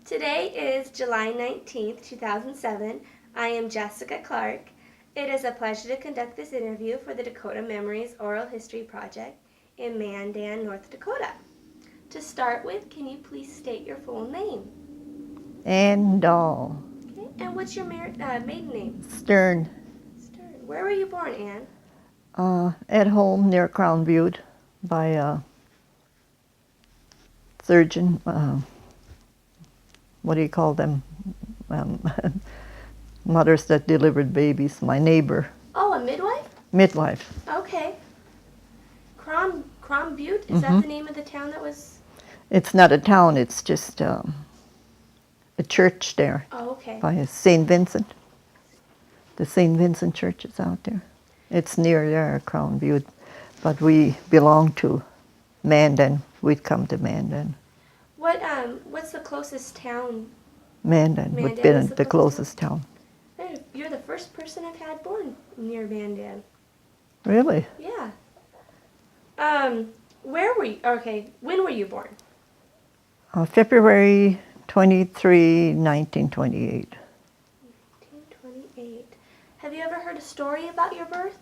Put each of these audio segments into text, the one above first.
Today is July 19th, 2007. I am Jessica Clark. It is a pleasure to conduct this interview for the Dakota Memories Oral History Project in Mandan, North Dakota. To start with, can you please state your full name? And Okay. And what's your maiden name? Sturn, Sturn. Where were you born, Anne? at home near Crown Butte by a surgeon. What do you call them? Um, mothers that delivered babies. My neighbor, Oh, a midwife? midwife. Okay. Crom Butte? Is that the name of the town that was? It's not a town. It's just a church there Oh, okay. by St. Vincent. The St. Vincent Church is out there. It's near there, Crown Butte, but we belong to Mandan. We'd come to Mandan. What's the closest town? Mandan would Mandan be is the closest town. Hey, you're the first person I've had born near Mandan. Really? Yeah. Where were you? Okay, when were you born? February 23, 1928. 1928. Have you ever heard a story about your birth?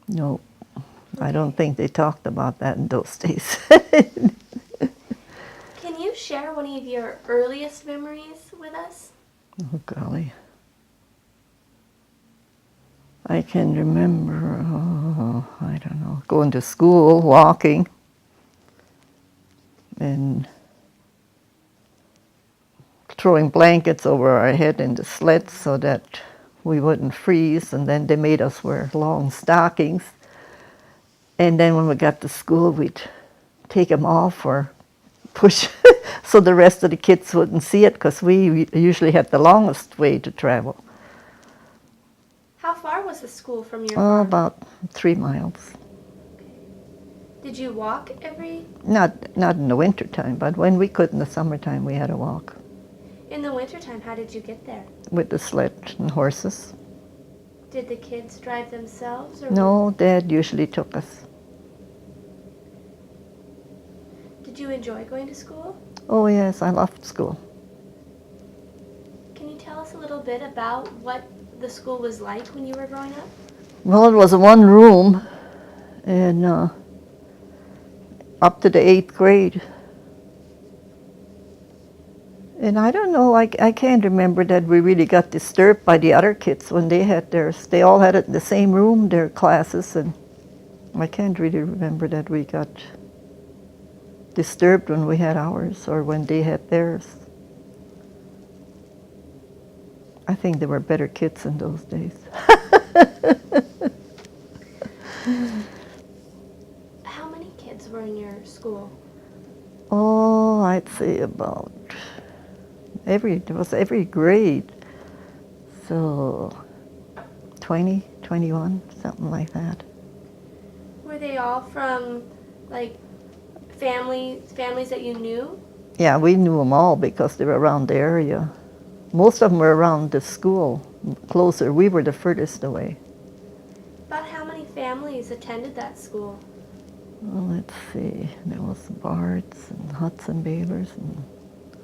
No, I don't think they talked about that in those days. Can you share one of your earliest memories with us? Oh, golly. I can remember, I don't know, going to school, walking, and throwing blankets over our head in the sleds so that we wouldn't freeze, and then they made us wear long stockings. And then when we got to school, we'd take them off or push so the rest of the kids wouldn't see it, because we usually had the longest way to travel. How far was the school from your Oh, farm? about 3 miles. Did you walk every? Not in the wintertime, but when we could in the summertime, we had to walk In the wintertime, how did you get there? with the sled and horses. Did the kids drive themselves? Or No, Dad usually took us. Did you enjoy going to school? Oh, yes, I loved school. Can you tell us a little bit about what the school was like when you were growing up? Well, it was a one room, and up to the 8th grade. And I don't know, I can't remember that we really got disturbed by the other kids when they had theirs. They all had it in the same room, their classes, and I can't really remember that we got disturbed when we had ours or when they had theirs. I think there were better kids in those days. How many kids were in your school? Oh, I'd say about there was every grade. So 20, 21, something like that. Were they all from, like, families that you knew? Yeah, we knew them all because they were around the area. Most of them were around the school, closer. We were the furthest away. About how many families attended that school? Well, let's see. There was Bards and Hudson Baylors and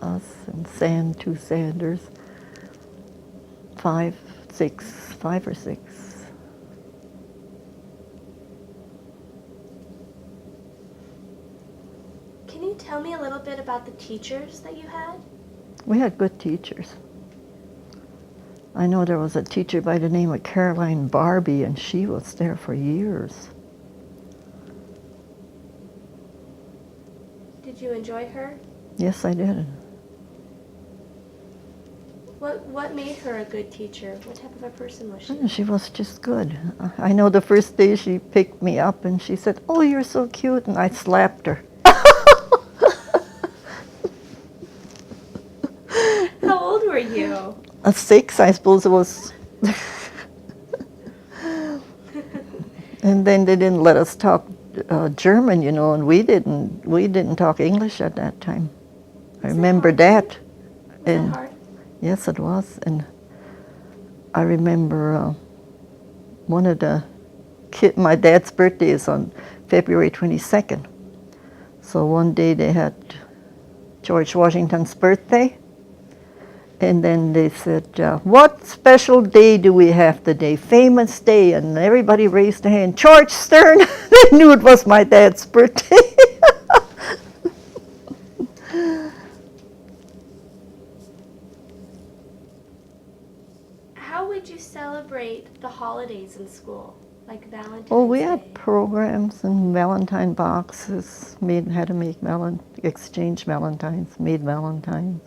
us and two Sanders. 5 or 6. Can you tell me a little bit about the teachers that you had? We had good teachers. I know there was a teacher by the name of Caroline Barbie, and she was there for years. Did you enjoy her? Yes, I did. What made her a good teacher? What type of a person was she? She was just good. I know the first day she picked me up and she said, "Oh, you're so cute," and I slapped her. How old were you? 6, I suppose it was. And then they didn't let us talk German, and we didn't talk English at that time. I remember that. Was that hard? Yes, it was. And I remember one of my dad's birthday is on February 22nd. So one day they had George Washington's birthday, And then they said, what special day do we have today? Famous day. And everybody raised their hand. George Sturn. They knew it was my dad's birthday. How would you celebrate the holidays in school, like Valentine's Oh, we Day? had programs and Valentine boxes. Had to make exchange Valentines, made Valentines.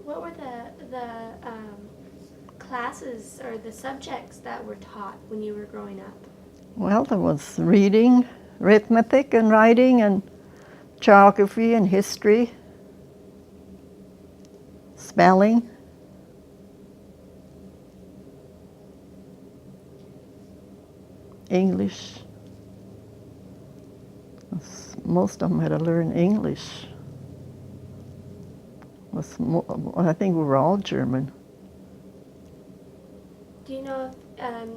What were the classes or the subjects that were taught when you were growing up? Well, there was reading, arithmetic and writing, and geography and history, spelling. English. Most of them had to learn English. I think we were all German. Do you know if,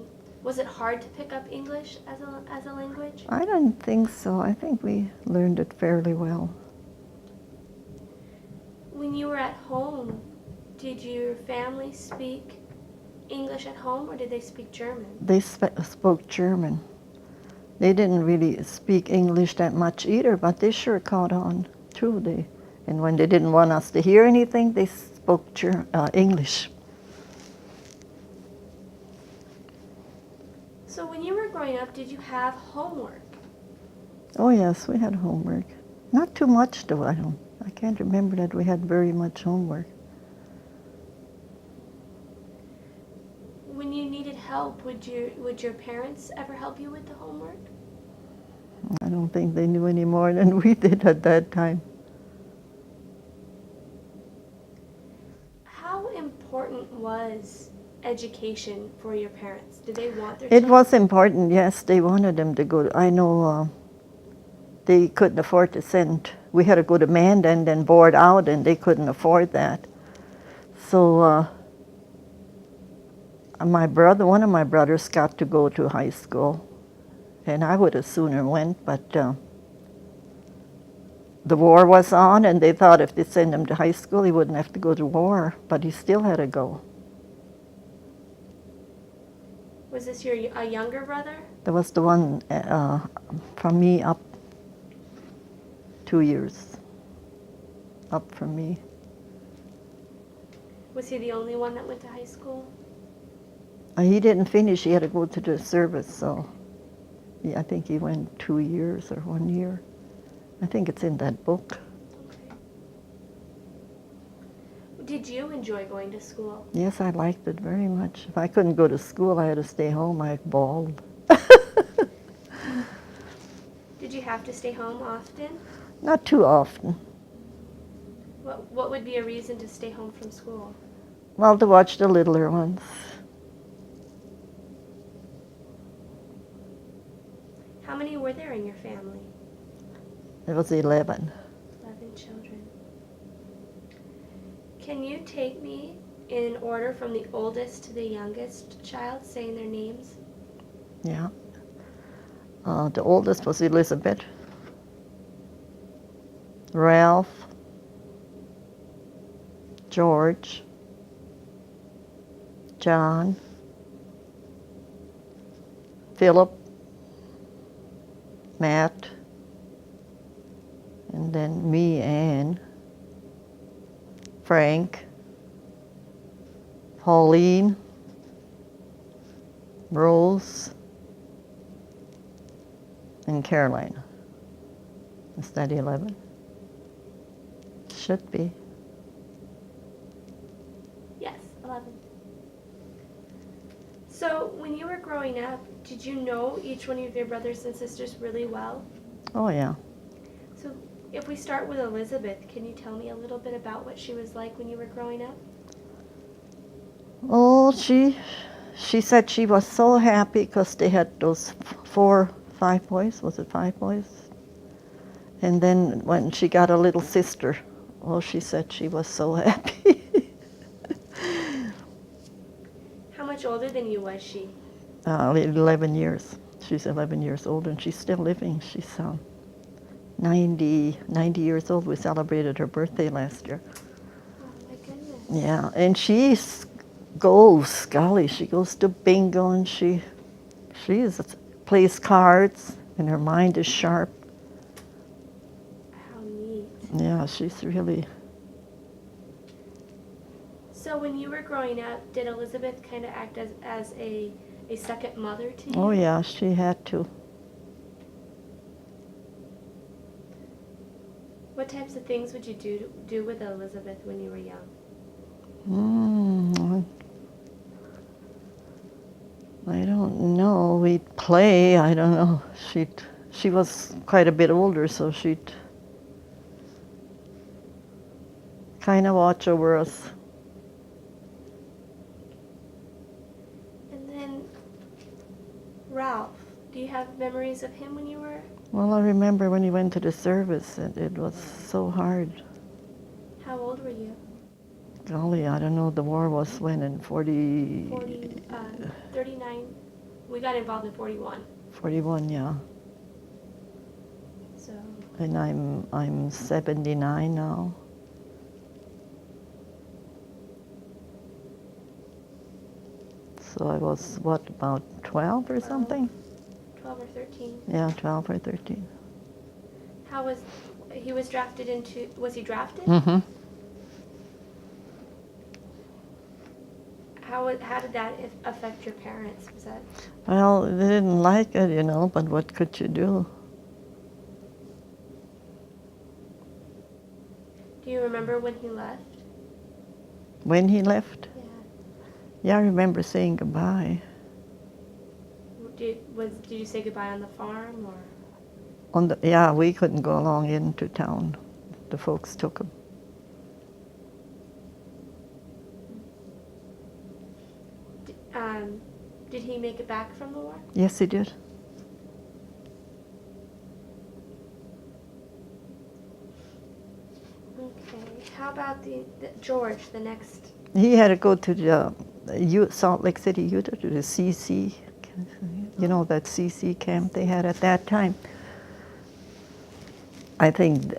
was it hard to pick up English as a language? I don't think so. I think we learned it fairly well. When you were at home, did your family speak English at home or did they speak German? They spoke German. They didn't really speak English that much either, but they sure caught on too. And when they didn't want us to hear anything, they spoke English. So when you were growing up, did you have homework? Oh yes, we had homework. Not too much though. I can't remember that we had very much homework. When you needed help, would your parents ever help you with the homework? I don't think they knew any more than we did at that time. How important was education for your parents? Did they want their It children? was important, yes. They wanted them to go. I know they couldn't afford to send. We had to go to Mandan and then board out, and they couldn't afford that. So one of my brothers got to go to high school, and I would have sooner went, but the war was on, and they thought if they sent him to high school, he wouldn't have to go to war, but he still had to go. Was this a younger brother? There was the one from me up 2 years, up from me. Was he the only one that went to high school? He didn't finish, he had to go to the service, so I think he went 2 years or 1 year. I think it's in that book. Okay. Did you enjoy going to school? Yes, I liked it very much. If I couldn't go to school, I had to stay home. I bawled. Did you have to stay home often? Not too often. What would be a reason to stay home from school? Well, to watch the littler ones. How many were there in your family? It was 11. 11 children. Can you take me in order from the oldest to the youngest child, saying their names? Yeah. The oldest was Elizabeth, Ralph, George, John, Philip, Matt, and then me, Ann, Frank, Pauline, Rose, and Caroline. Is that 11? Should be. Yes, 11. So when you were growing up, did you know each one of your brothers and sisters really well? Oh, yeah. So if we start with Elizabeth, can you tell me a little bit about what she was like when you were growing up? Oh, she said she was so happy because they had those 5 boys. Was it 5 boys? And then when she got a little sister, oh, she said she was so happy. How much older than you was she? 11 years. She's 11 years old, and she's still living. She's 90 years old. We celebrated her birthday last year. Oh my goodness. Yeah, and she goes, golly, she goes to bingo and she plays cards and her mind is sharp. How neat. Yeah, she's really, So when you were growing up, did Elizabeth kind of act as a second mother to you? oh yeah, she had to. What types of things would you do with Elizabeth when you were young? Mm, I don't know. We'd play. I don't know. She was quite a bit older, so she'd kind of watch over us. And then Ralph, do you have memories of him when you were? Well, I remember when he went to the service, it was so hard. How old were you? Golly, I don't know. The war was when in 39. We got involved in 41. 41, yeah. So And I'm 79 now. So I was, what, about 12 or something? 12 or 13. Yeah, 12 or 13. How was he was drafted into? Was he drafted? Mm-hmm. How did that affect your parents? Was that? Well, they didn't like it, you know, but what could you do? Do you remember when he left? When he left, Yeah. yeah, I remember saying goodbye. Did you say goodbye on the farm or? Yeah, we couldn't go along into town. The folks took him. Did he make it back from the war? Yes, he did. Okay. How about the George, the next? He had to go to the Salt Lake City, Utah, to the CC, you know, that CC camp they had at that time. I think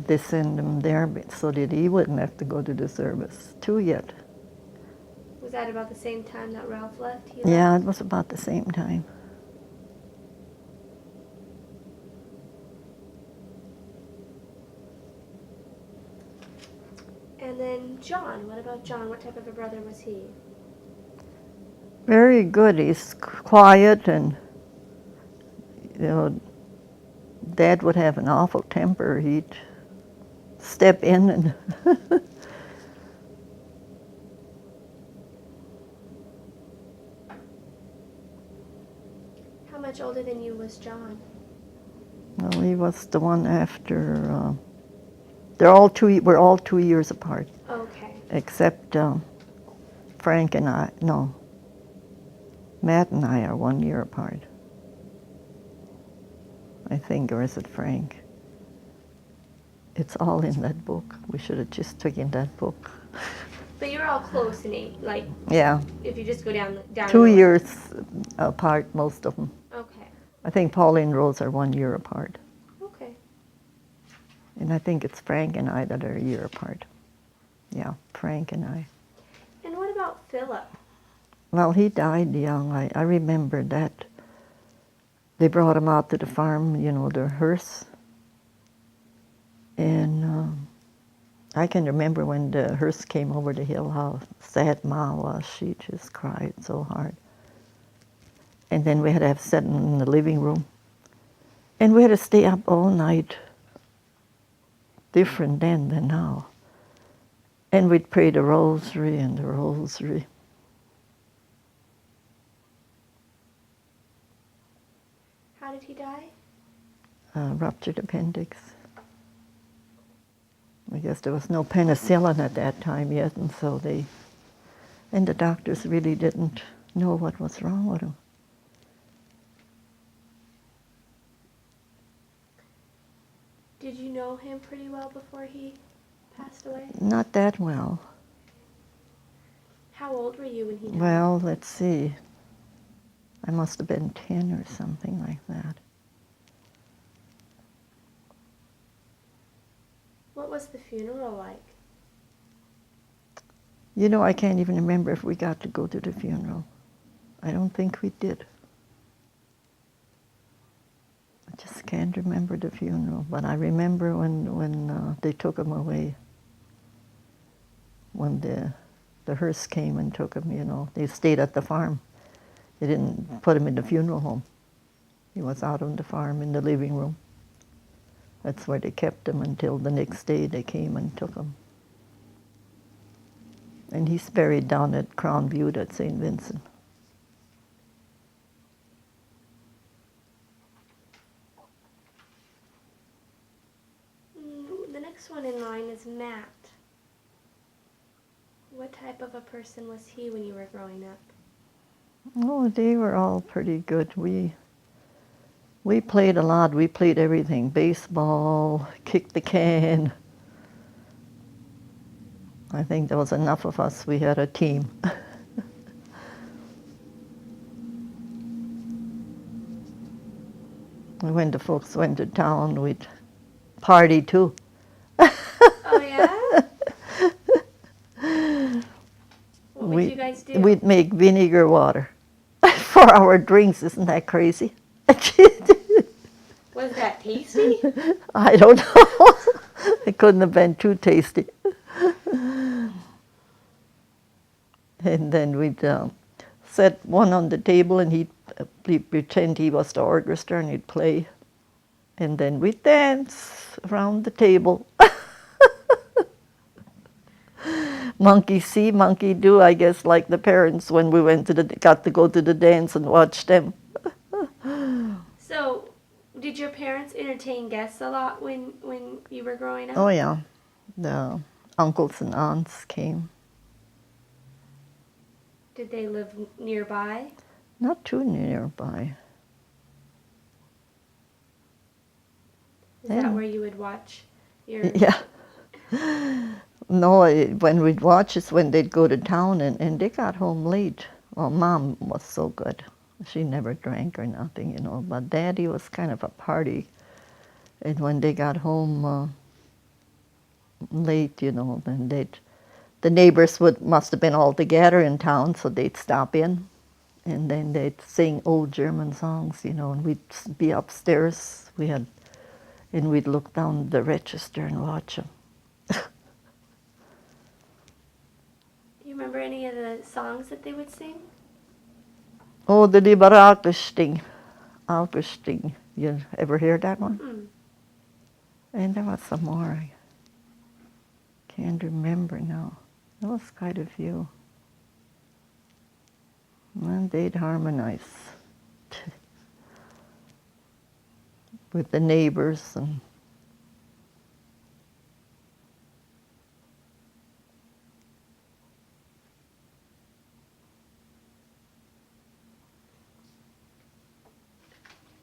they sent him there so that he wouldn't have to go to the service too yet. Was that about the same time that Ralph left? Yeah, it was about the same time. And then John. What about John? What type of a brother was he? Very good. He's quiet and, you know, Dad would have an awful temper. He'd step in and How much older than you was John? well, he was the one after. We're all 2 years apart, Okay. except Frank and I. No, Matt and I are 1 year apart. I think, or is it Frank? It's all in that book. We should have just taken that book. But you're all close in age, like Yeah, if you just go down. 2 years apart, most of them. Okay. I think Pauline and Rose are 1 year apart. Okay. And I think it's Frank and I that are a year apart. Yeah, Frank and I. And what about Philip? Well, he died young. I remember that. They brought him out to the farm, you know, the hearse. And I can remember when the hearse came over the hill, how sad Ma was. She just cried so hard. And then we had to have sitting in the living room. And we had to stay up all night. Different then than now. And we'd pray the rosary and the rosary. How did he die? Ruptured appendix. I guess there was no penicillin at that time yet, and so and the doctors really didn't know what was wrong with him. Did you know him pretty well before he passed away? Not that well. How old were you when he died? Well, let's see. I must have been 10 or something like that. What was the funeral like? You know, I can't even remember if we got to go to the funeral. I don't think we did. I just can't remember the funeral, but I remember when they took him away. When the hearse came and took him, you know, they stayed at the farm. They didn't put him in the funeral home. He was out on the farm in the living room. That's where they kept him until the next day they came and took him. And he's buried down at Crown View at St. Vincent. The next one in line is Matt. What type of a person was he when you were growing up? Oh, they were all pretty good. We played a lot. We played everything. Baseball, kick the can. I think there was enough of us. We had a team. When the folks went to town, we'd party too. Oh, yeah? What would you guys do? We'd make vinegar water for our drinks. Isn't that crazy? Was that tasty? I don't know. It couldn't have been too tasty. And then we'd set one on the table, and he'd pretend he was the orchestra, and he'd play. And then we'd dance around the table. Monkey see, monkey do, I guess, like the parents when we got to go to the dance and watch them. So, did your parents entertain guests a lot when you were growing up? Oh yeah, the uncles and aunts came. Did they live nearby? Not too nearby. Is that where you would watch your... Yeah. No, when we'd watch is when they'd go to town, and they got home late. Well, Mom was so good. She never drank or nothing, you know, but Daddy was kind of a party. And when they got home late, you know, then the neighbors must have been all together in town, so they'd stop in, and then they'd sing old German songs, you know, and we'd be upstairs. And we'd look down the register and watch them. You remember any of the songs that they would sing? Oh, the Lieber Augustin. Augustin. You ever hear that one? Mm-mm. And there was some more. I can't remember now. There was quite a few. And they'd harmonize with the neighbors. And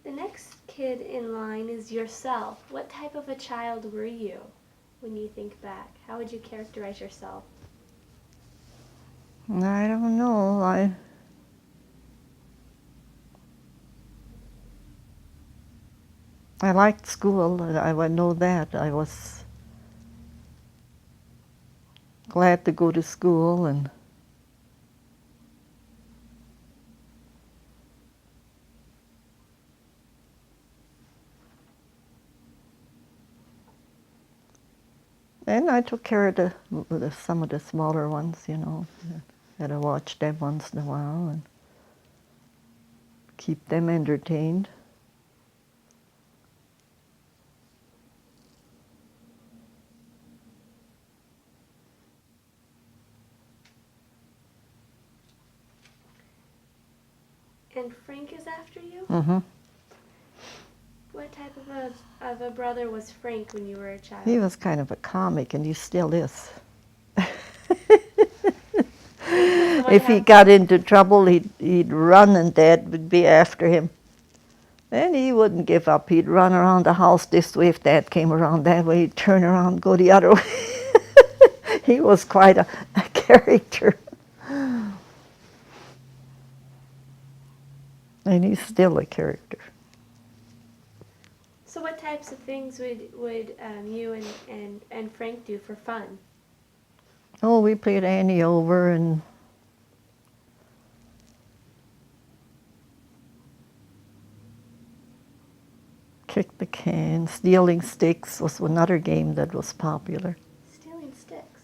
The next kid in line is yourself. What type of a child were you when you think back? How would you characterize yourself? I don't know. I liked school. I would know that. I was glad to go to school, and I took care of some of the smaller ones, you know. Had to watch them once in a while and keep them entertained. And Frank is after you? Mm-hmm. What type of a brother was Frank when you were a child? He was kind of a comic, and he still is. If he got into trouble, he'd run, and Dad would be after him. And he wouldn't give up. He'd run around the house this way. If Dad came around that way, he'd turn around, go the other way. He was quite a character. And he's still a character. So what types of things would you and Frank do for fun? Oh, we played Annie over and kick the can. Stealing sticks was another game that was popular. Stealing sticks.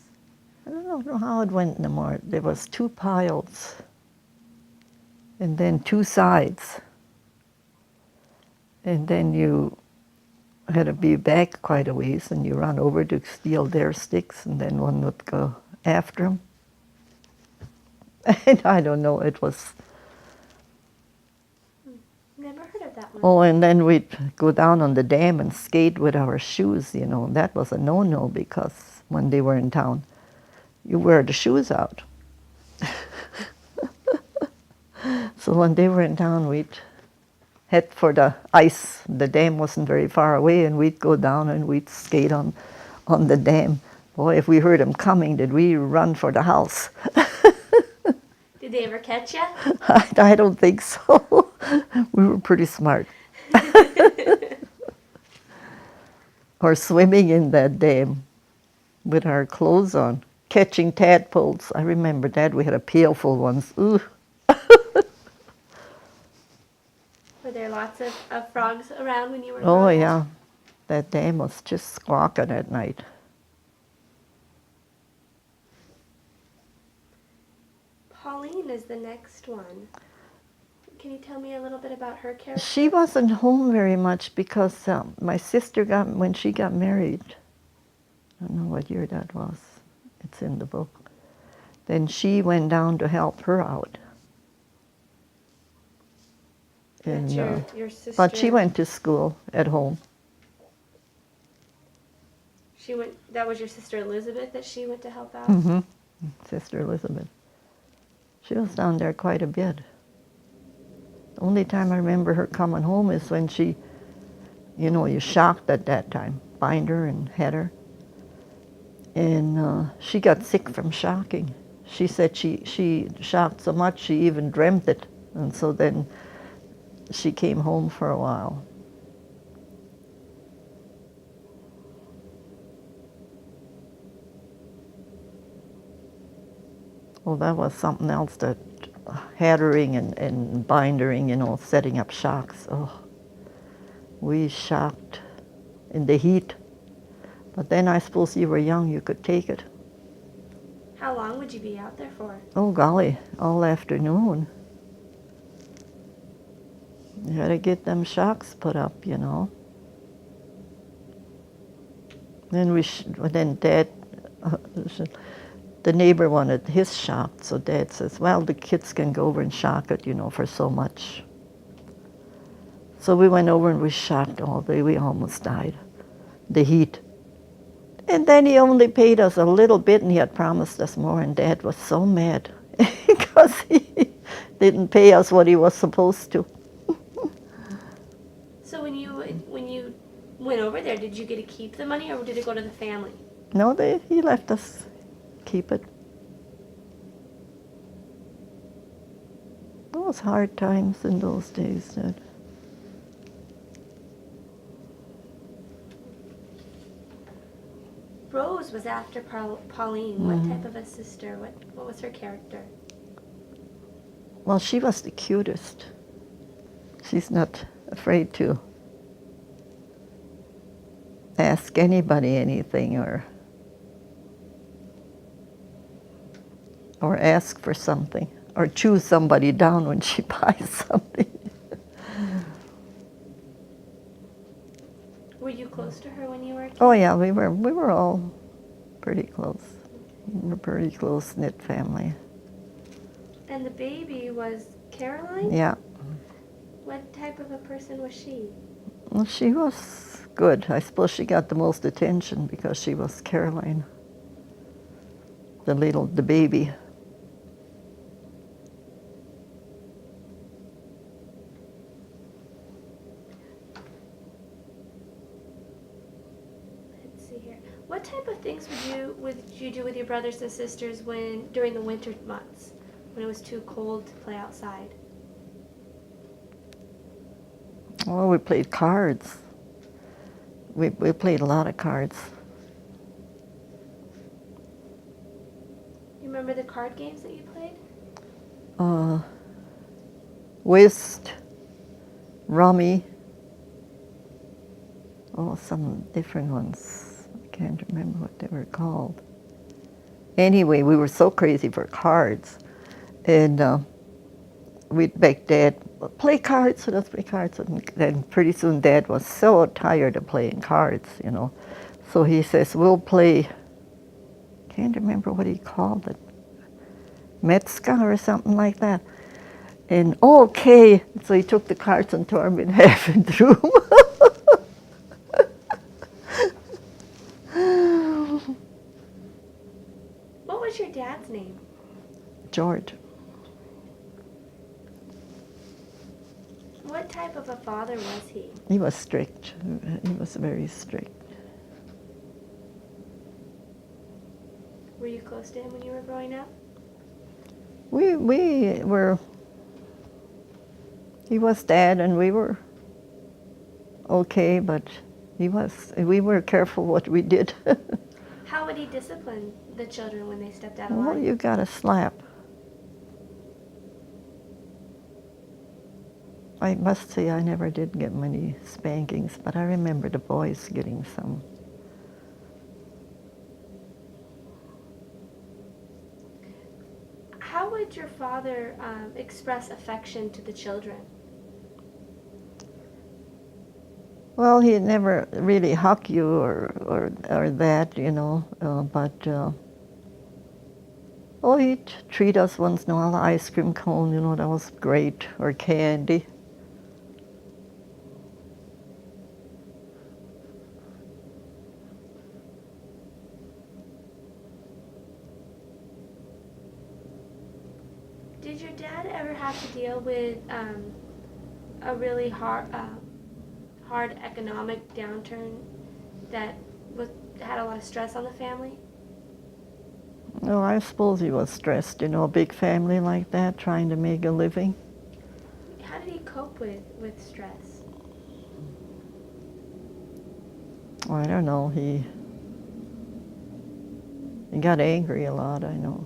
I don't know how it went anymore. There was 2 piles and then 2 sides. And then you had to be back quite a ways and you run over to steal their sticks and then one would go after them. And I don't know, it was... Never heard of that one. Oh, and then we'd go down on the dam and skate with our shoes, you know. That was a no-no because when they were in town, you wear the shoes out. So when they were in town, we'd head for the ice. The dam wasn't very far away, and we'd go down and we'd skate on the dam. Boy, if we heard them coming, did we run for the house. Did they ever catch you? I don't think so. We were pretty smart. Or swimming in that dam with our clothes on, catching tadpoles. I remember that. We had a pail full once. Ooh. Were there lots of frogs around when you were Oh, growing yeah. up? That dam was just squawking at night. Pauline is the next one. Can you tell me a little bit about her character? She wasn't home very much because my sister when she got married, I don't know what year that was. It's in the book. Then she went down to help her out. That's And, your sister. but she went to school at home. She went. That was your sister Elizabeth that she went to help out. Mm-hmm. Sister Elizabeth. She was down there quite a bit. The only time I remember her coming home is when she, you know, you shocked at that time, bind her and had her. And she got sick from shocking. She said she shocked so much she even dreamt it. And so then she came home for a while. Well, that was something else, that hattering and bindering, you know, setting up shocks. Oh, we shocked in the heat. But then I suppose you were young, you could take it. How long would you be out there for? Oh, golly, all afternoon. You had to get them shocks put up, you know. Then Dad, the neighbor wanted his shocked, so Dad says, well, the kids can go over and shock it, you know, for so much. So we went over and we shocked all day. We almost died. The heat. And then he only paid us a little bit, and he had promised us more, and Dad was so mad because he didn't pay us what he was supposed to. So when you went over there, did you get to keep the money, or did it go to the family? No, he left us keep it. Those hard times in those days, Dad. Rose was after Pauline. Mm-hmm. What type of a sister? What was her character? Well, she was the cutest. She's not afraid to ask anybody anything or ask for something or chew somebody down when she buys something. Were you close to her when you were a kid? Oh yeah, we were all pretty close. We were a pretty close-knit family. And the baby was Caroline? Yeah. What type of a person was she? Well, she was good. I suppose she got the most attention because she was Caroline, the baby. Let's see here. What type of things would you do with your brothers and sisters during the winter months, when it was too cold to play outside? Oh, we played cards. we played a lot of cards. You remember the card games that you played? Uh, Whist, Rummy, some different ones. I can't remember what they were called. Anyway, we were so crazy for cards, and we'd beg Dad, play cards, let's play cards. And then pretty soon Dad was so tired of playing cards, you know. So he says, we'll play, can't remember what he called it, Metzger or something like that. And okay, so he took the cards and tore them in half and threw them. What was your dad's name? George. What type of a father was he? He was strict. He was very strict. Were you close to him when you were growing up? We were, he was Dad and we were okay, but we were careful what we did. How would he discipline the children when they stepped out of Well, line? you got to slap. I must say I never did get many spankings, but I remember the boys getting some. How would your father express affection to the children? Well, he never really hugged you or that, you know, but he'd treat us once in a while, ice cream cone, you know, that was great, or candy. Did your dad ever have to deal with a really hard economic downturn that had a lot of stress on the family? No, I suppose he was stressed, you know, a big family like that, trying to make a living. How did he cope with stress? Oh, I don't know, he got angry a lot, I know.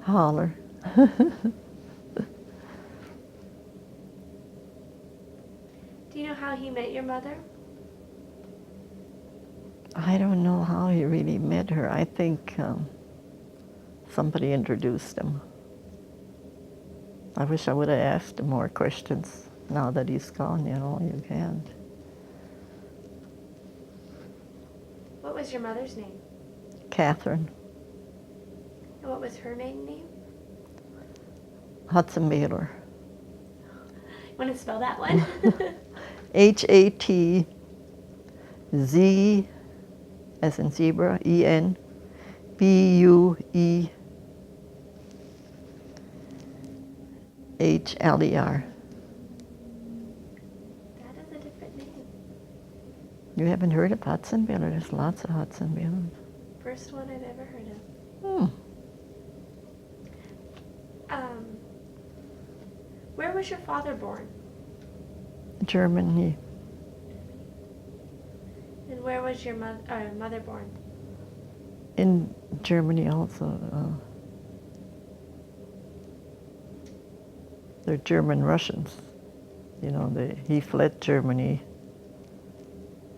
Holler. Do you know how he met your mother? I don't know how he really met her. I think somebody introduced him. I wish I would have asked him more questions. Now that he's gone, you know, you can't. What was your mother's name? Catherine And what was her maiden name? Hudson Baylor. Want to spell that one? Hatz as in zebra, EN, BUEHLER. That is a different name. You haven't heard of Hudson Baylor? There's lots of Hudson Baylors. First one I've ever heard of. Hmm. Where was your father born? Germany. And where was your mother born? In Germany also. They're German Russians. You know, he fled Germany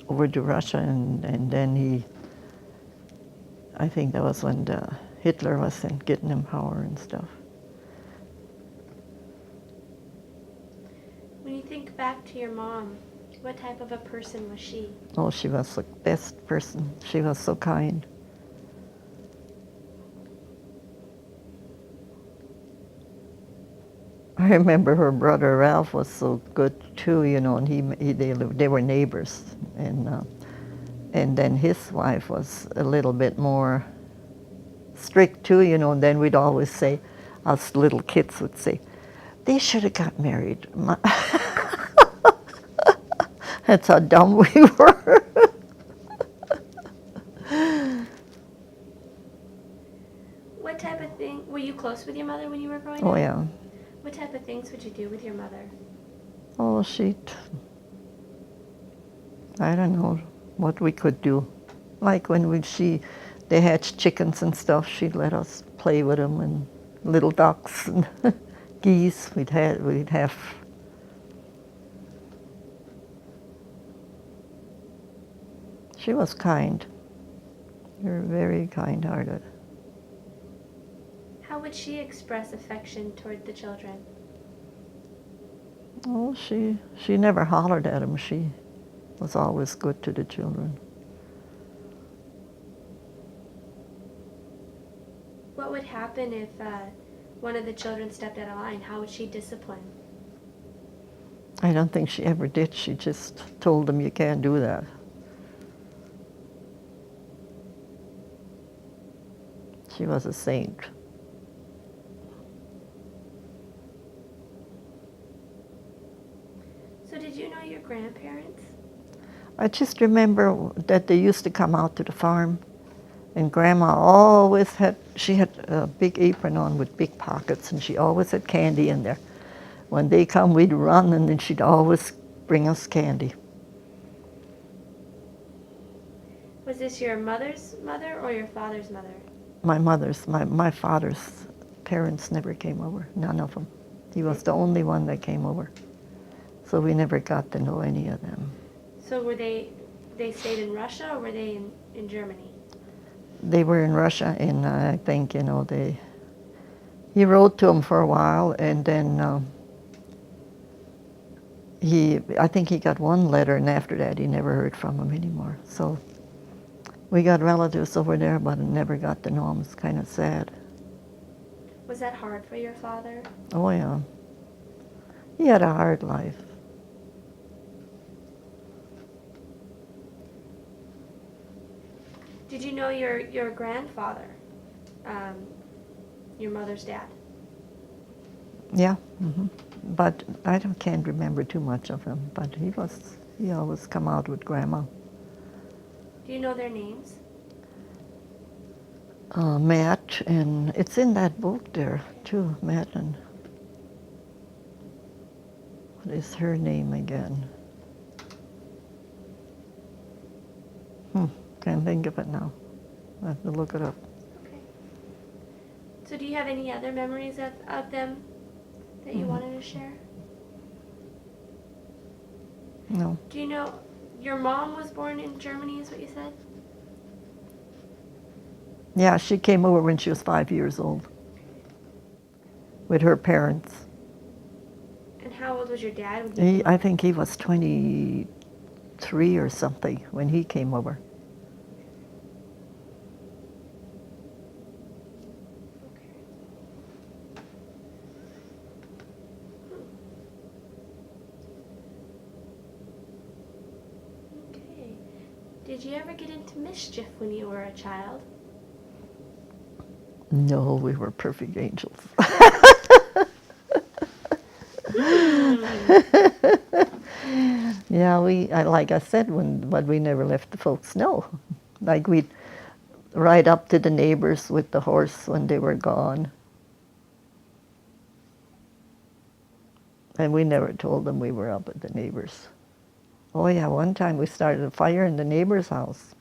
over to Russia, and then I think that was when Hitler was getting him power and stuff. When you think back to your mom, what type of a person was she? Oh, she was the best person. She was so kind. I remember her brother Ralph was so good too, you know, and they were neighbors, and then his wife was a little bit more strict too, you know. And then we'd always say, us little kids would say, they should have got married. That's how dumb we were. What type of thing, were you close with your mother when you were growing up? Oh yeah. What type of things would you do with your mother? Oh, I don't know what we could do. Like when they hatched chickens and stuff, she'd let us play with them and little ducks and geese. We'd have. She was kind. Very kind-hearted. How would she express affection toward the children? Oh, she never hollered at them. She was always good to the children. What would happen if one of the children stepped out of line? How would she discipline? I don't think she ever did. She just told them, you can't do that. She was a saint. So did you know your grandparents? I just remember that they used to come out to the farm, and Grandma always she had a big apron on with big pockets, and she always had candy in there. When they come, we'd run, and then she'd always bring us candy. Was this your mother's mother or your father's mother? My father's parents never came over, none of them. He was the only one that came over. So we never got to know any of them. So were they stayed in Russia or were they in Germany? They were in Russia, and I think, he wrote to them for a while, and then I think he got one letter, and after that he never heard from him anymore. So we got relatives over there, but never got to know them. It's kind of sad. Was that hard for your father? Oh, yeah. He had a hard life. Did you know your grandfather, your mother's dad? Yeah, but I can't remember too much of him. But he always come out with Grandma. Do you know their names? Matt, and it's in that book there too. Matt and what is her name again? Can't think of it now. I have to look it up. Okay. So do you have any other memories of them that you wanted to share? No. Do you know your mom was born in Germany, is what you said? Yeah, she came over when she was 5 years old with her parents. And how old was your dad when he came I over? think he was 23 or something when he came over. Okay. Did you ever get into mischief when you were a child? No, we were perfect angels. Yeah, like I said, but we never let the folks know. Like we'd ride up to the neighbors with the horse when they were gone. And we never told them we were up at the neighbors. Oh yeah, one time we started a fire in the neighbor's house.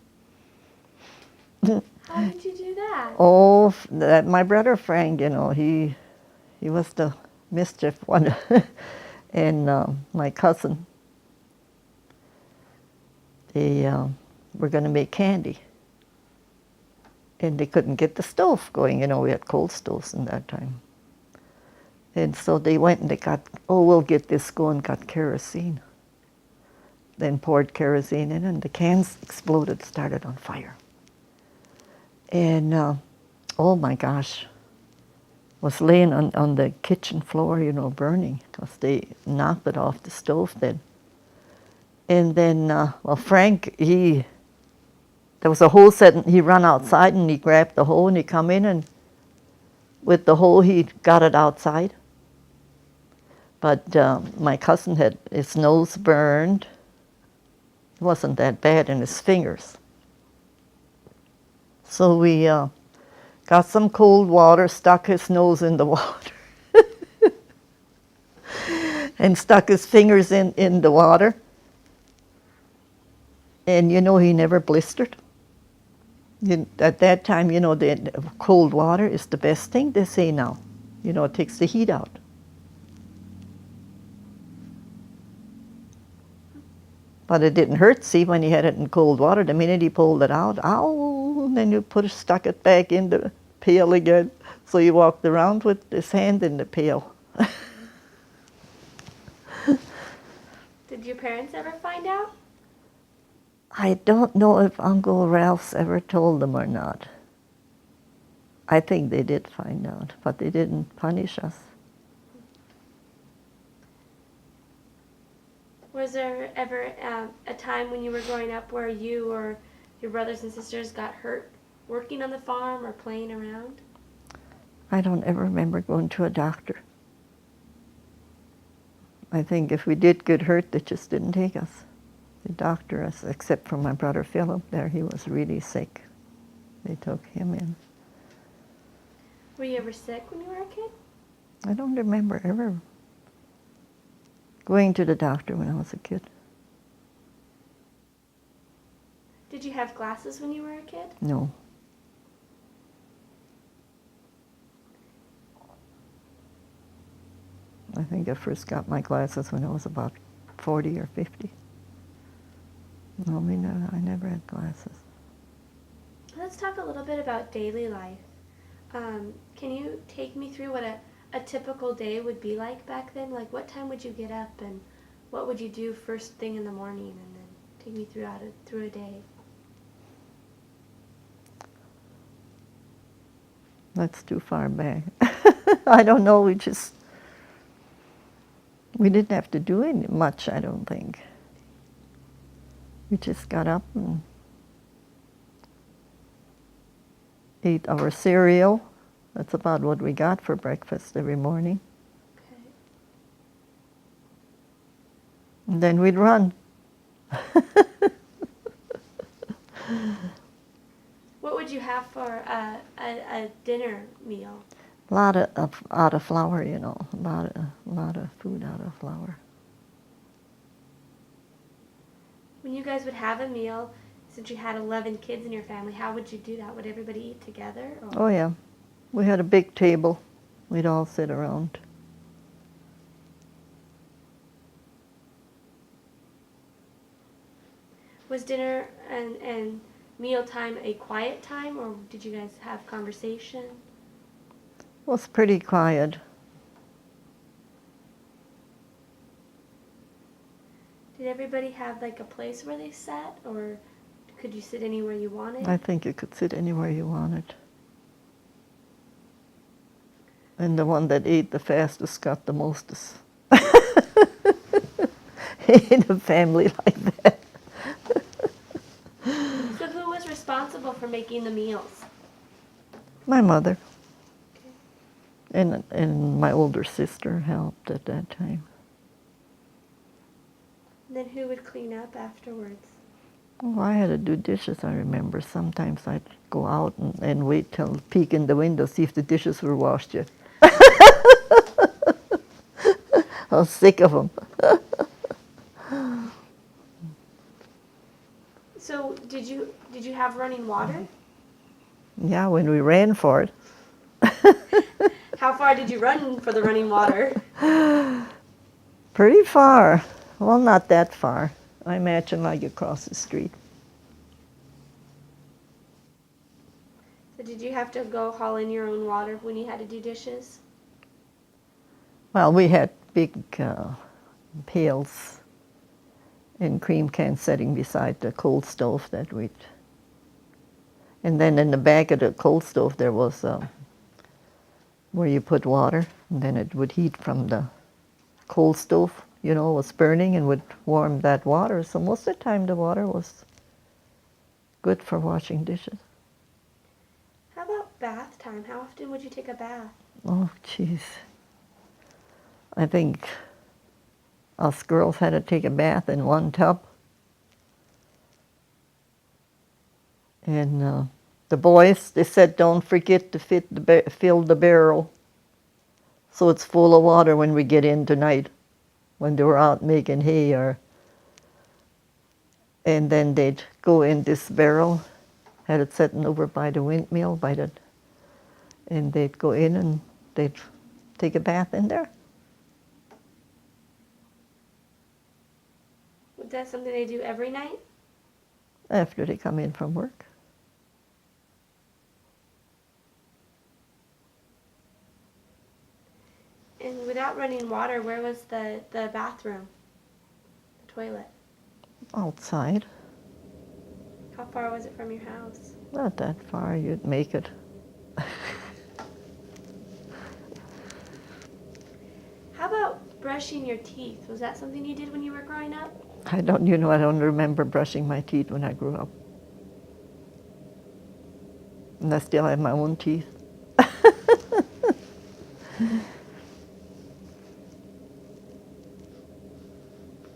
How did you do that? Oh, my brother Frank, he was the mischief one. And my cousin, they were going to make candy. And they couldn't get the stove going. We had coal stoves in that time. And so they went and we'll get this going, got kerosene. Then poured kerosene in, and the cans exploded, started on fire. And oh my gosh, was laying on the kitchen floor, burning, because they knocked it off the stove then. And then, Frank, there was a hole set, and he ran outside, and he grabbed the hole, and he come in, and with the hole, he got it outside. But my cousin had his nose burned. It wasn't that bad, in his fingers. So we got some cold water, stuck his nose in the water, and stuck his fingers in the water. And he never blistered. At that time, the cold water is the best thing, they say now. It takes the heat out. But it didn't hurt, see, when he had it in cold water. The minute he pulled it out, ow, and then you stuck it back in the pail again. So he walked around with his hand in the pail. Did your parents ever find out? I don't know if Uncle Ralph's ever told them or not. I think they did find out, but they didn't punish us. Was there ever a time when you were growing up where you or your brothers and sisters got hurt working on the farm or playing around? I don't ever remember going to a doctor. I think if we did get hurt, they just didn't take us. The doctor, except for my brother Philip there, he was really sick. They took him in. Were you ever sick when you were a kid? I don't remember ever going to the doctor when I was a kid. Did you have glasses when you were a kid? No. I think I first got my glasses when I was about 40 or 50. No, I never had glasses. Let's talk a little bit about daily life. Can you take me through what a typical day would be like back then? Like, what time would you get up and what would you do first thing in the morning, and then take me through a day? That's too far back. I don't know, we didn't have to do much, I don't think. We just got up and ate our cereal. That's about what we got for breakfast every morning. Okay. And then we'd run. What would you have for a dinner meal? A lot of out of flour, a lot of food out of flour. When you guys would have a meal, since you had 11 kids in your family, how would you do that? Would everybody eat together? Or? Oh yeah, we had a big table. We'd all sit around. Was dinner and mealtime a quiet time, or did you guys have conversation? It was pretty quiet. Did everybody have like a place where they sat, or could you sit anywhere you wanted? I think you could sit anywhere you wanted. And the one that ate the fastest got the mostest. In a family like that. So who was responsible for making the meals? My mother. Okay. And my older sister helped at that time. Then who would clean up afterwards? Oh, I had to do dishes, I remember. Sometimes I'd go out and wait till peek in the window, see if the dishes were washed yet. I was sick of them. So did you have running water? Yeah, when we ran for it. How far did you run for the running water? Pretty far. Well, not that far. I imagine like across the street. So did you have to go haul in your own water when you had to do dishes? Well, we had big pails and cream cans sitting beside the coal stove that we'd... And then in the back of the coal stove there was where you put water, and then it would heat from the coal stove, was burning and would warm that water. So most of the time the water was good for washing dishes. How about bath time? How often would you take a bath? Oh, jeez. I think us girls had to take a bath in one tub. And the boys, they said, don't forget to fill the barrel so it's full of water when we get in tonight, when they were out making hay or And then they'd go in this barrel, had it sitting over by the windmill, and they'd go in and they'd take a bath in there. Was that something they do every night? After they come in from work. And without running water, where was the bathroom? The toilet? Outside. How far was it from your house? Not that far, you'd make it. How about brushing your teeth? Was that something you did when you were growing up? I don't remember brushing my teeth when I grew up. And I still have my own teeth.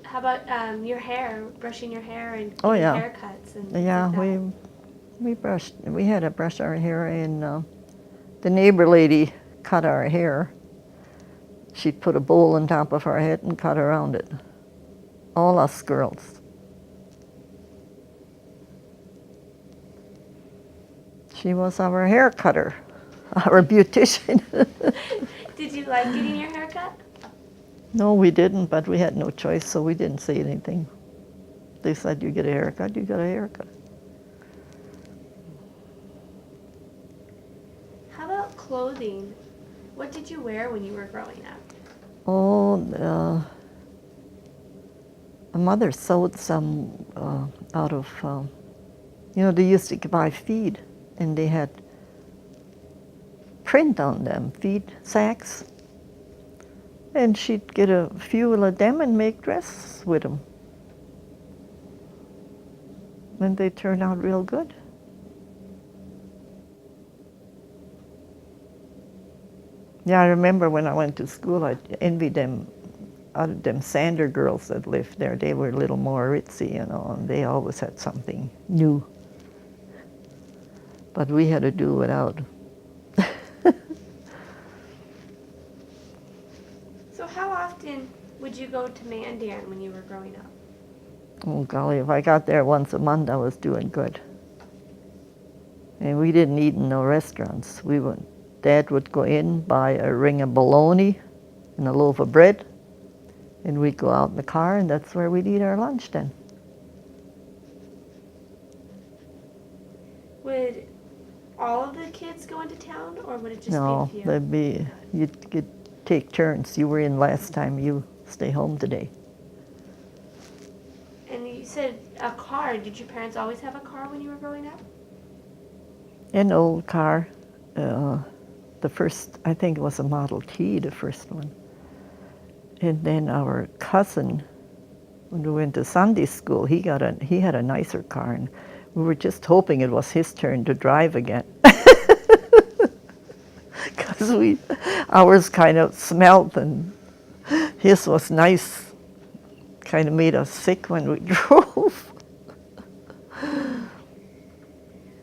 How about your hair, brushing your hair and Oh, getting yeah. haircuts and things Yeah, like that? we had to brush our hair, and the neighbor lady cut our hair. She'd put a bowl on top of our head and cut around it. All us girls. She was our hair cutter, our beautician. Did you like getting your hair cut? No, we didn't, but we had no choice, so we didn't say anything. They said, you get a haircut, you get a haircut. How about clothing? What did you wear when you were growing up? Oh, my mother sewed some out of, they used to buy feed, and they had print on them, feed sacks. And she'd get a few of them and make dresses with them. And they turned out real good. Yeah, I remember when I went to school, I envied them, them Sander girls that lived there. They were a little more ritzy, and they always had something new. But we had to do without. So how often would you go to Mandan when you were growing up? Oh golly, if I got there once a month, I was doing good. And we didn't eat in no restaurants. Dad would go in, buy a ring of bologna and a loaf of bread, and we'd go out in the car, and that's where we'd eat our lunch then. Would all of the kids go into town, or would it just No, be a few? you'd take turns. You were in last time, you stay home today. And you said a car. Did your parents always have a car when you were growing up? An old car, the first, I think it was a Model T, the first one. And then our cousin, when we went to Sunday school, he had a nicer car, and we were just hoping it was his turn to drive again. Because ours kind of smelled, and his was nice. Kind of made us sick when we drove.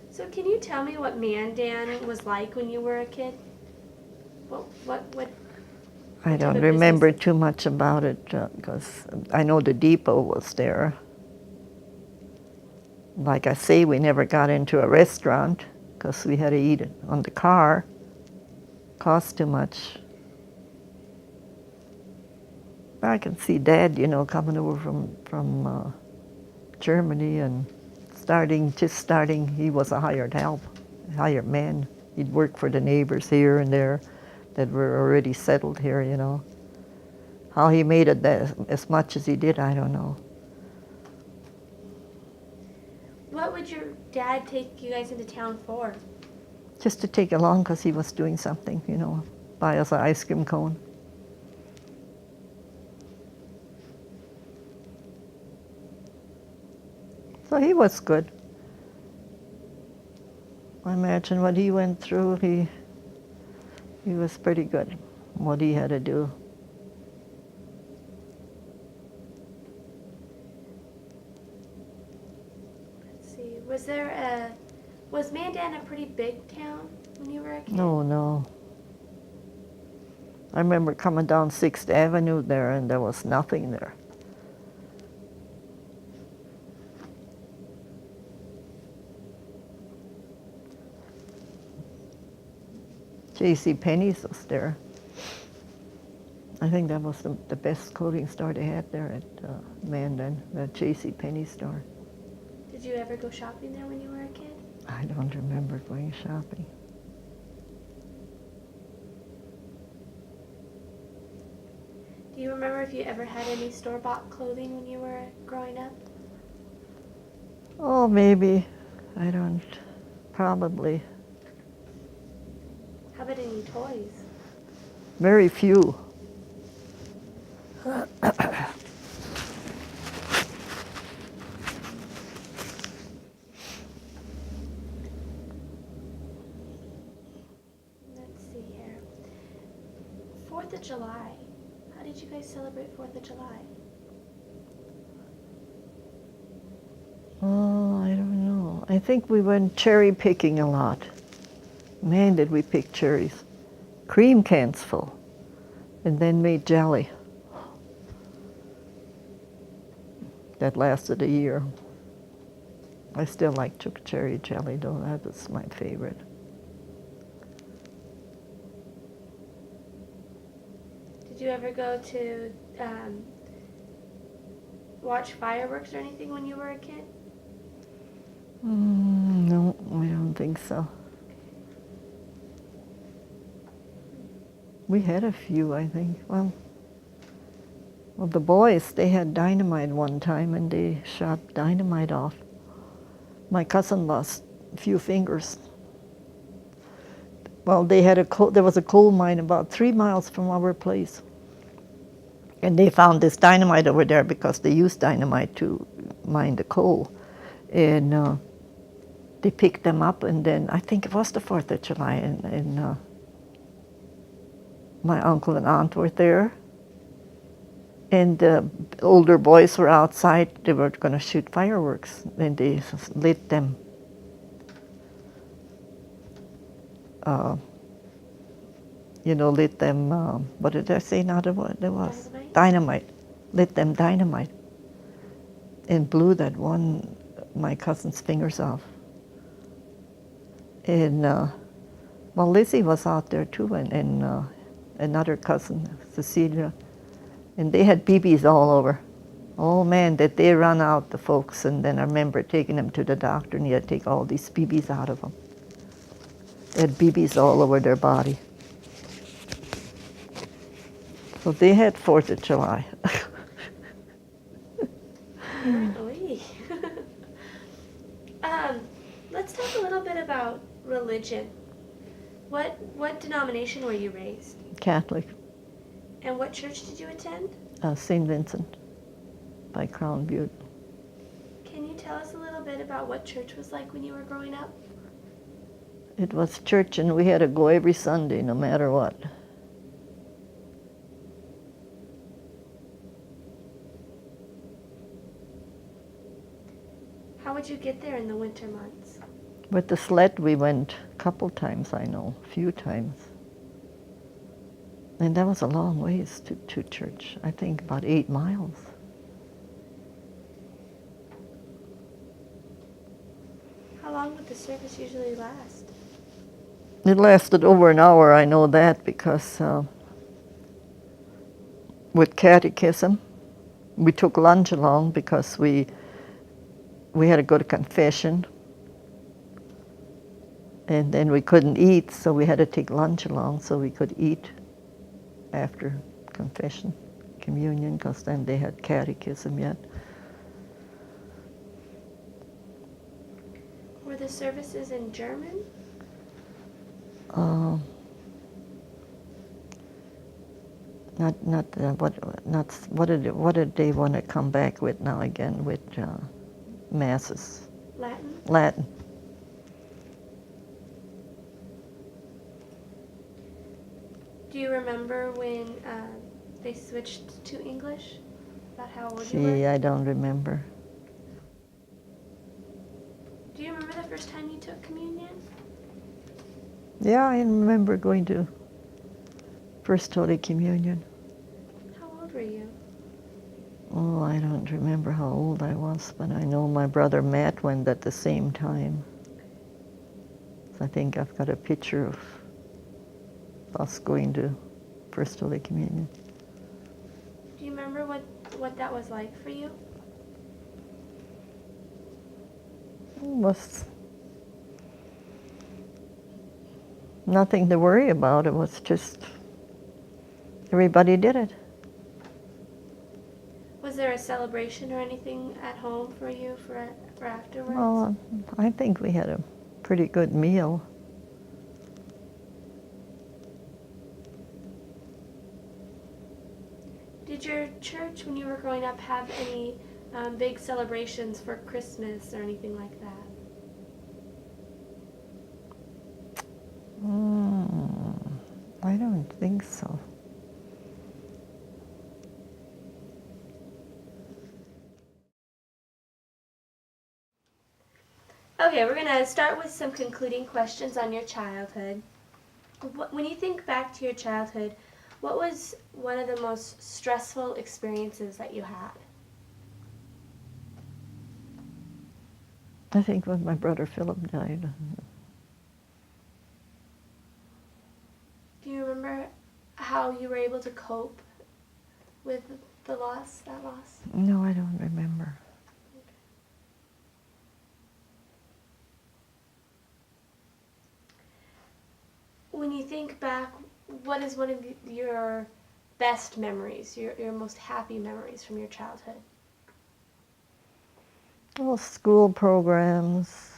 So can you tell me what Mandan was like when you were a kid? What I type don't of remember business? too much about it, because I know the depot was there. Like I say, we never got into a restaurant because we had to eat it on the car. Cost too much. I can see Dad, coming over from Germany and just starting. He was a hired man. He'd work for the neighbors here and there that were already settled here. How he made it as much as he did, I don't know. What would your dad take you guys into town for? Just to take along because he was doing something, buy us an ice cream cone. So he was good. I imagine what he went through, he was pretty good, what he had to do. Let's see. Was Mandan a pretty big town when you were a kid? No. I remember coming down 6th Avenue there, and there was nothing there. J.C. Penney's was there. I think that was the best clothing store they had there at Mandan, the J.C. Penney store. Did you ever go shopping there when you were a kid? I don't remember going shopping. Do you remember if you ever had any store-bought clothing when you were growing up? Oh, maybe. I don't. Probably. How about any toys? Very few. Let's see here. 4th of July. How did you guys celebrate 4th of July? Oh, I don't know. I think we went cherry picking a lot. Man, did we pick cherries. Cream cans full. And then made jelly. That lasted a year. I still like cherry jelly though. That was my favorite. Did you ever go to watch fireworks or anything when you were a kid? No, I don't think so. We had a few, I think. Well, the boys, they had dynamite one time and they shot dynamite off. My cousin lost a few fingers. Well, there was a coal mine about 3 miles from our place. And they found this dynamite over there because they used dynamite to mine the coal. And they picked them up, and then I think it was the 4th of July, and my uncle and aunt were there. And the older boys were outside. They were going to shoot fireworks, and they lit them. Lit them, what did I say now what it was? Dynamite? Dynamite. Lit them dynamite. And blew my cousin's fingers off. And, well, Lizzie was out there too, and another cousin, Cecilia. And they had BBs all over. Oh man, did they run out, the folks. And then I remember taking them to the doctor, and he had to take all these BBs out of them. They had BBs all over their body. So they had 4th of July. Oy. Let's talk a little bit about religion. What denomination were you raised? Catholic. And what church did you attend? St. Vincent by Crown Butte. Can you tell us a little bit about what church was like when you were growing up? It was church, and we had to go every Sunday, no matter what. How would you get there in the winter months? With the sled, we went a couple times, I know, a few times. And that was a long ways to church. I think about 8 miles. How long would the service usually last? It lasted over an hour, I know that, because with catechism, we took lunch along because we had to go to confession. And then we couldn't eat, so we had to take lunch along so we could eat after confession, communion, because then they had catechism yet. Were the services in German? What did they want to come back with now again with masses? Latin? Latin. Do you remember when they switched to English? About how old you Gee, were? I don't remember. Do you remember the first time you took communion? Yeah, I remember going to First Holy Communion. How old were you? Oh, I don't remember how old I was, but I know my brother Matt went at the same time. So I think I've got a picture of us going to First Holy Communion. Do you remember what that was like for you? It was nothing to worry about. It was just everybody did it. Was there a celebration or anything at home for you for afterwards? Well, I think we had a pretty good meal. Did your church, when you were growing up, have any big celebrations for Christmas or anything like that? I don't think so. Okay, we're going to start with some concluding questions on your childhood. When you think back to your childhood, what was one of the most stressful experiences that you had? I think when my brother Philip died. Do you remember how you were able to cope with that loss? No, I don't remember. When you think back, what is one of your best memories, your most happy memories from your childhood? Well, school programs,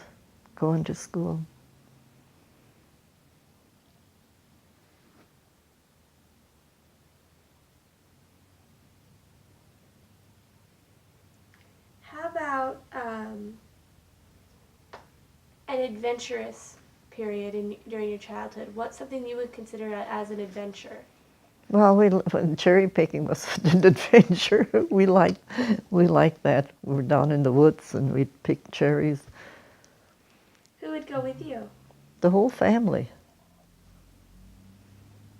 going to school. How about an adventurous period during your childhood? What's something you would consider as an adventure? Well, cherry picking was an adventure. We liked that. We were down in the woods and we'd pick cherries. Who would go with you? The whole family.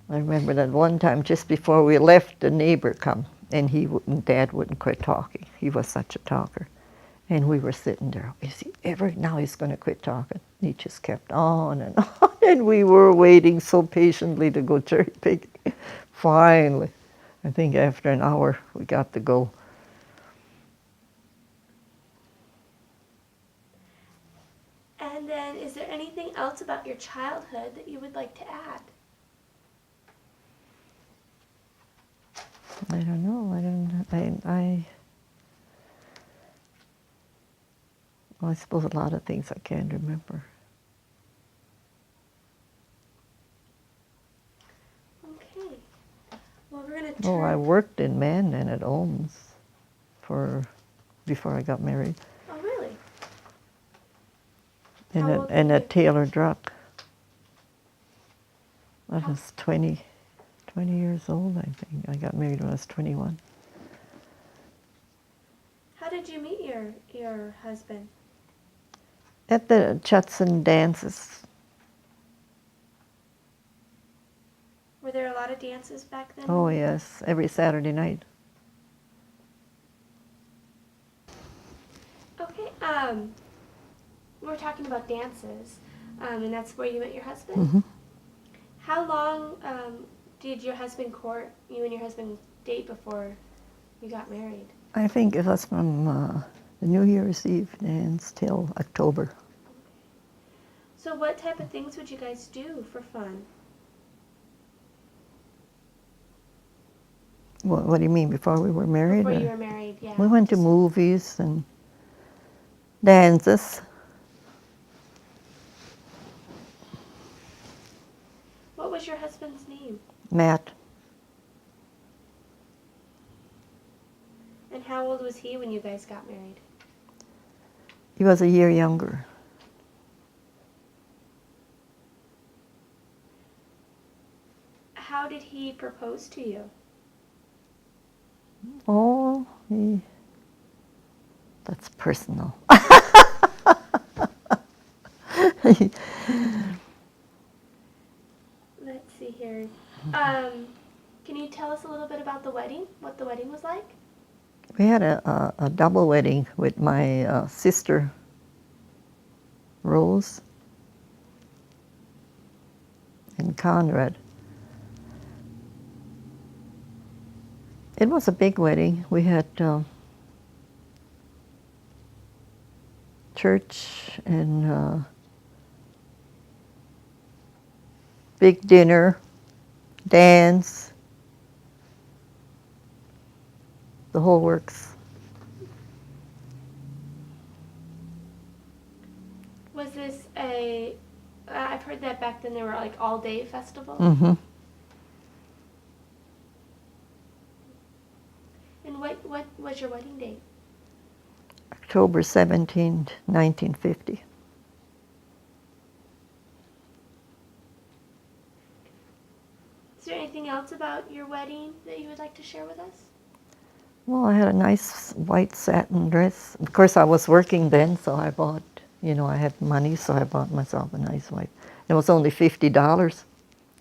I remember that one time just before we left, the neighbor come, and Dad wouldn't quit talking. He was such a talker. And we were sitting there, is he ever, now he's going to quit talking. He just kept on and on, and we were waiting so patiently to go cherry picking. Finally, I think after an hour, we got to go. And then, is there anything else about your childhood that you would like to add? I don't know. Well, I suppose a lot of things I can't remember. Okay. Well, we're going to turn... Oh, I worked in Mandan at Olms before I got married. Oh, really? In a Taylor truck. I was 20 years old, I think. I got married when I was 21. How did you meet your husband? At the Judson dances. Were there a lot of dances back then? Oh, yes, every Saturday night. Okay, we're talking about dances, and that's where you met your husband? Mm-hmm. How long did your husband court, you and your husband date before you got married? I think it was from the New Year's Eve dance till October. So what type of things would you guys do for fun? What do you mean, before we were married? Before you were married, yeah. We went to movies and dances. What was your husband's name? Matt. And how old was he when you guys got married? He was a year younger. How did he propose to you? Oh, that's personal. Let's see here. Can you tell us a little bit about the wedding? What the wedding was like? We had a double wedding with my sister, Rose, and Conrad. It was a big wedding. We had church and big dinner, dance, the whole works. Was this I've heard that back then they were like all-day festivals. Mm-hmm. And what was your wedding date? October 17th, 1950. Is there anything else about your wedding that you would like to share with us? Well, I had a nice white satin dress. Of course, I was working then, so I bought, I had money, so I bought myself a nice white. It was only $50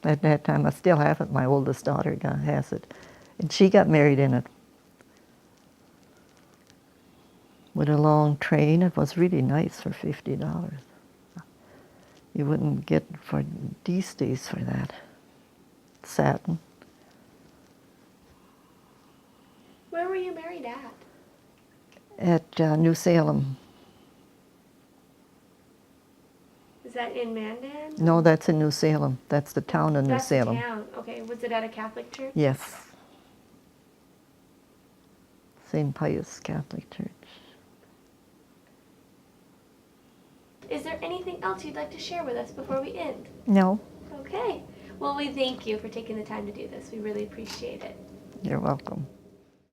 at that time. I still have it. My oldest daughter has it. And she got married in it with a long train. It was really nice for $50. You wouldn't get for these days for that. Satin. Where were you married at? At New Salem. Is that in Mandan? No, that's in New Salem. That's the town of New That's the Salem. town. Okay. Was it at a Catholic church? Yes. St. Pius Catholic Church. Is there anything else you'd like to share with us before we end? No, Okay. Well, we thank you for taking the time to do this. We really appreciate it. you're welcome.